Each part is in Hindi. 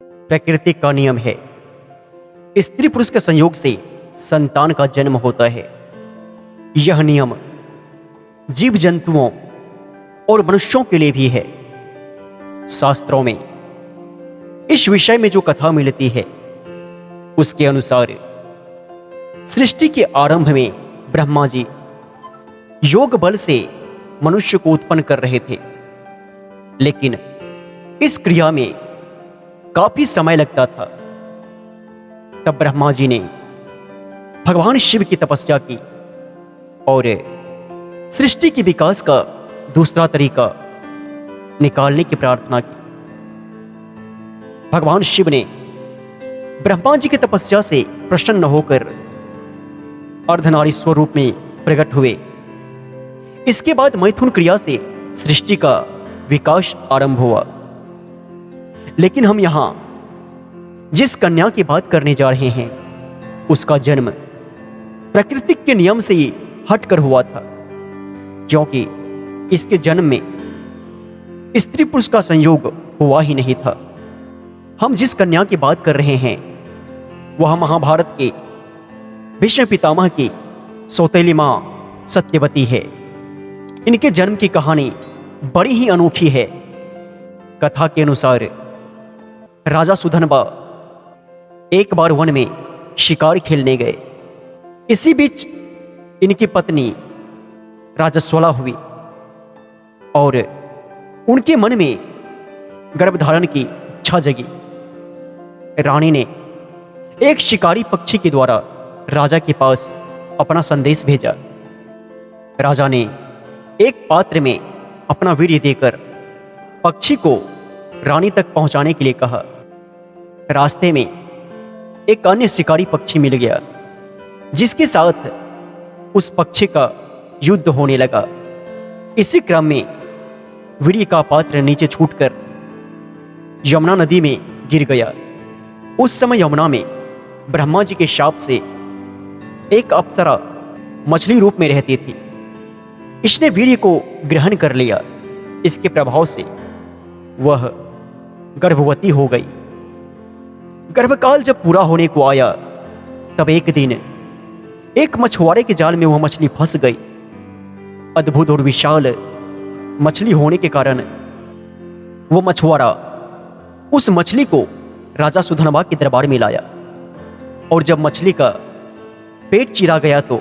प्राकृतिक का नियम है। स्त्री पुरुष के संयोग से संतान का जन्म होता है। यह नियम जीव जंतुओं और मनुष्यों के लिए भी है। शास्त्रों में इस विषय में जो कथा मिलती है उसके अनुसार सृष्टि के आरंभ में ब्रह्मा जी योग बल से मनुष्य को उत्पन्न कर रहे थे, लेकिन इस क्रिया में काफी समय लगता था। तब ब्रह्मा जी ने भगवान शिव की तपस्या की और सृष्टि के विकास का दूसरा तरीका निकालने की प्रार्थना की। भगवान शिव ने ब्रह्मा जी की तपस्या से प्रसन्न होकर अर्धनारीश्वर रूप में प्रकट हुए। इसके बाद मैथुन क्रिया से सृष्टि का विकास आरंभ हुआ। लेकिन हम यहां जिस कन्या की बात करने जा रहे हैं उसका जन्म प्रकृति के नियम से ही हटकर हुआ था, क्योंकि इसके जन्म में स्त्री पुरुष का संयोग हुआ ही नहीं था। हम जिस कन्या की बात कर रहे हैं वह महाभारत के भीष्म पितामह की सौतेली मां सत्यवती है। इनके जन्म की कहानी बड़ी ही अनोखी है। कथा के अनुसार राजा सुधनबा एक बार वन में शिकार खेलने गए। इसी बीच इनकी पत्नी राजस्वला हुई और उनके मन में गर्भधारण की इच्छा जगी। रानी ने एक शिकारी पक्षी के द्वारा राजा के पास अपना संदेश भेजा। राजा ने एक पात्र में अपना वीर्य देकर पक्षी को रानी तक पहुंचाने के लिए कहा। रास्ते में एक अन्य शिकारी पक्षी मिल गया, जिसके साथ उस पक्षी का युद्ध होने लगा। इसी क्रम में वीर्य का पात्र नीचे छूटकर यमुना नदी में गिर गया। उस समय यमुना में ब्रह्मा जी के शाप से एक अप्सरा मछली रूप में रहती थी। इसने वीर्य को ग्रहण कर लिया। इसके प्रभाव से वह गर्भवती हो गई। गर्भकाल जब पूरा होने को आया तब एक दिन एक मछुआरे के जाल में वह मछली फंस गई। अद्भुत और विशाल मछली होने के कारण वो मछुआरा उस मछली को राजा सुधनबा के दरबार में लाया, और जब मछली का पेट चीरा गया तो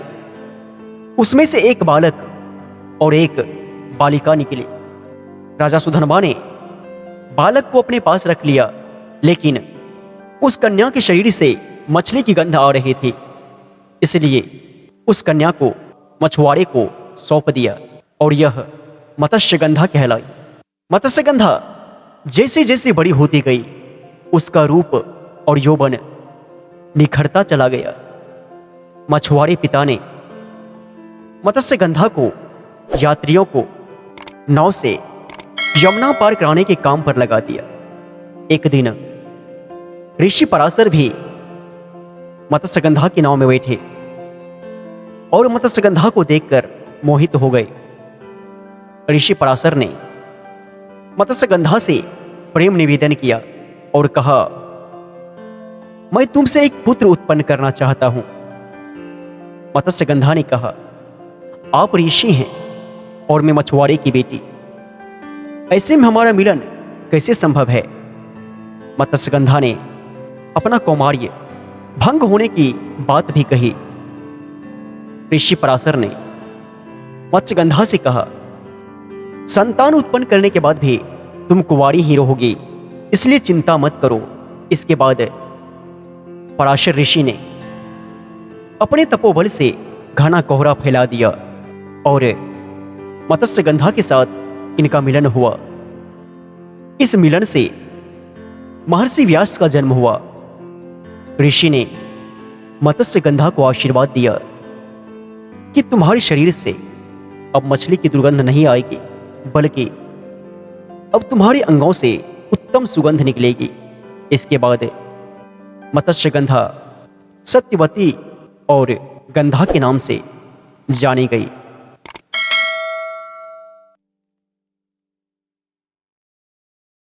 उसमें से एक बालक और एक बालिका निकली। राजा सुधनबा ने बालक को अपने पास रख लिया, लेकिन उस कन्या के शरीर से मछली की गंध आ रही थी, इसलिए उस कन्या को मछुआरे को सौंप दिया और यह मत्स्यगंधा कहलाई। मत्स्यगंधा जैसे जैसे बड़ी होती गई उसका रूप और यौवन निखरता चला गया। मछुआरे पिता ने मत्स्यगंधा को यात्रियों को नाव से यमुना पार कराने के काम पर लगा दिया। एक दिन ऋषि पराशर भी मत्स्यगंधा की नाव में बैठे और मत्स्यगंधा को देखकर मोहित हो गए। ऋषि पराशर ने मत्स्यगंधा से प्रेम निवेदन किया और कहा, मैं तुमसे एक पुत्र उत्पन्न करना चाहता हूं। मत्स्यगंधा ने कहा, आप ऋषि हैं और मैं मछुआरे की बेटी, ऐसे में हमारा मिलन कैसे संभव है? मत्स्यगंधा ने अपना कौमार्य भंग होने की बात भी कही। ऋषि पराशर ने मत्स्यगंधा से कहा, संतान उत्पन्न करने के बाद भी तुम कुंवारी ही रहोगी, इसलिए चिंता मत करो। इसके बाद पराशर ऋषि ने अपने तपोबल से घना कोहरा फैला दिया और मत्स्यगंधा के साथ इनका मिलन हुआ। इस मिलन से महर्षि व्यास का जन्म हुआ। ऋषि ने मत्स्यगंधा को आशीर्वाद दिया कि तुम्हारे शरीर से अब मछली की दुर्गंध नहीं आएगी, बल्कि अब तुम्हारे अंगों से उत्तम सुगंध निकलेगी। इसके बाद मत्स्यगंधा सत्यवती और गंधा के नाम से जानी गई।